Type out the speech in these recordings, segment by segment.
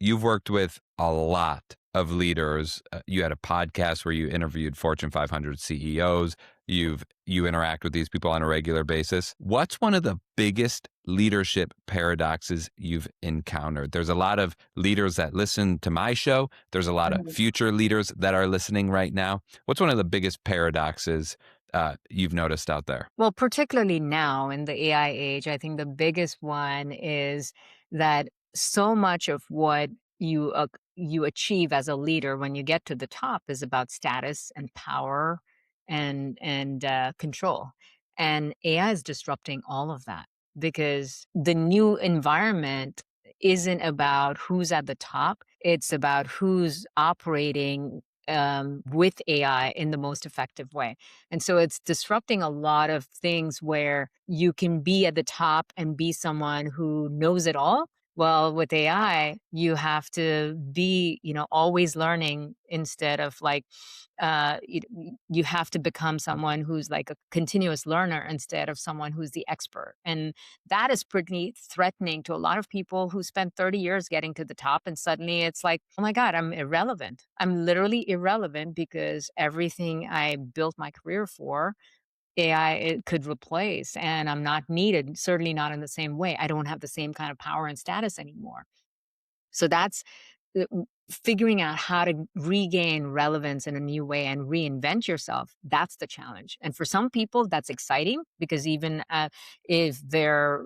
you've worked with a lot of leaders. You had a podcast where you interviewed Fortune 500 CEOs. You interact with these people on a regular basis. What's one of the biggest leadership paradoxes you've encountered? There's a lot of leaders that listen to my show. There's a lot of Mhm. future leaders that are listening right now. What's one of the biggest paradoxes you've noticed out there? Well, particularly now in the AI age, I think the biggest one is that so much of what you achieve as a leader when you get to the top is about status and power and control. And AI is disrupting all of that because the new environment isn't about who's at the top. It's about who's operating with AI in the most effective way. And so it's disrupting a lot of things where you can be at the top and be someone who knows it all. Well, with AI, you have to be, always learning instead of like, you have to become someone who's like a continuous learner instead of someone who's the expert. And that is pretty threatening to a lot of people who spent 30 years getting to the top. And suddenly it's like, oh my God, I'm irrelevant. I'm literally irrelevant because everything I built my career for, AI it could replace, and I'm not needed, certainly not in the same way. I don't have the same kind of power and status anymore. So that's figuring out how to regain relevance in a new way and reinvent yourself. That's the challenge. And for some people, that's exciting because even if they're,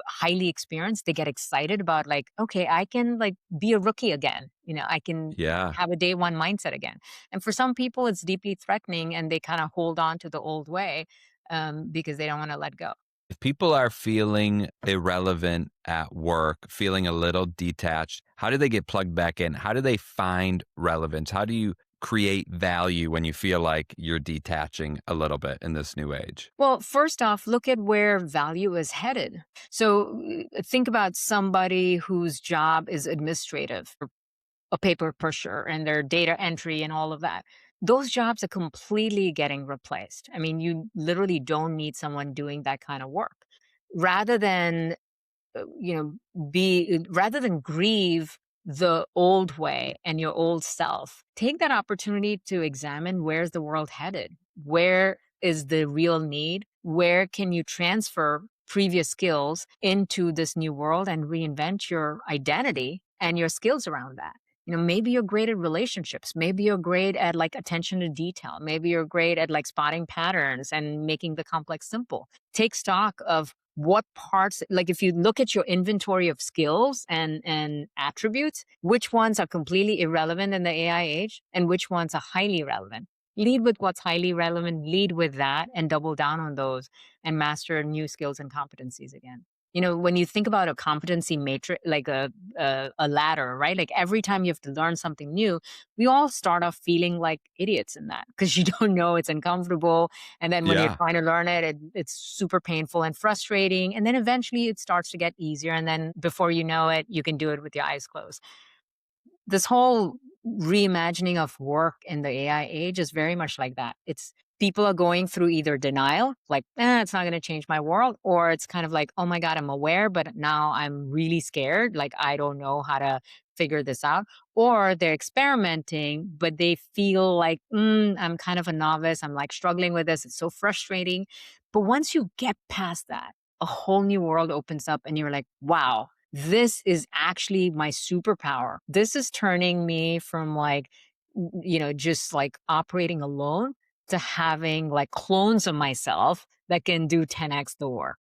highly experienced, they get excited about like, okay, I can like be a rookie again. I can Yeah. have a day one mindset again. And for some people, it's deeply threatening and they kind of hold on to the old way because they don't want to let go. If people are feeling irrelevant at work, feeling a little detached, how do they get plugged back in? How do they find relevance? How do you create value when you feel like you're detaching a little bit in this new age? Well, first off, look at where value is headed. So think about somebody whose job is administrative, or a paper pusher, and their data entry and all of that. Those jobs are completely getting replaced. I mean, you literally don't need someone doing that kind of work. Rather than you know, be rather than grieve the old way and your old self, take that opportunity to examine where's the world headed? Where is the real need? Where can you transfer previous skills into this new world and reinvent your identity and your skills around that? Maybe you're great at relationships. Maybe you're great at like attention to detail. Maybe you're great at like spotting patterns and making the complex simple. Take stock of what parts, like if you look at your inventory of skills and attributes, which ones are completely irrelevant in the AI age and which ones are highly relevant. Lead with what's highly relevant, lead with that and double down on those and master new skills and competencies again. When you think about a competency matrix, like a ladder, right? Like every time you have to learn something new, we all start off feeling like idiots in that because you don't know, it's uncomfortable, and then when you're Yeah. trying to learn it, it's super painful and frustrating. And then eventually it starts to get easier. And then before you know it, you can do it with your eyes closed. This whole reimagining of work in the AI age is very much like that. It's people are going through either denial, like, it's not going to change my world, or it's kind of like, oh my God, I'm aware, but now I'm really scared. Like, I don't know how to figure this out. Or they're experimenting, but they feel like, I'm kind of a novice. I'm like struggling with this. It's so frustrating. But once you get past that, a whole new world opens up and you're like, wow, this is actually my superpower. This is turning me from like, just like operating alone to having like clones of myself that can do 10x the work.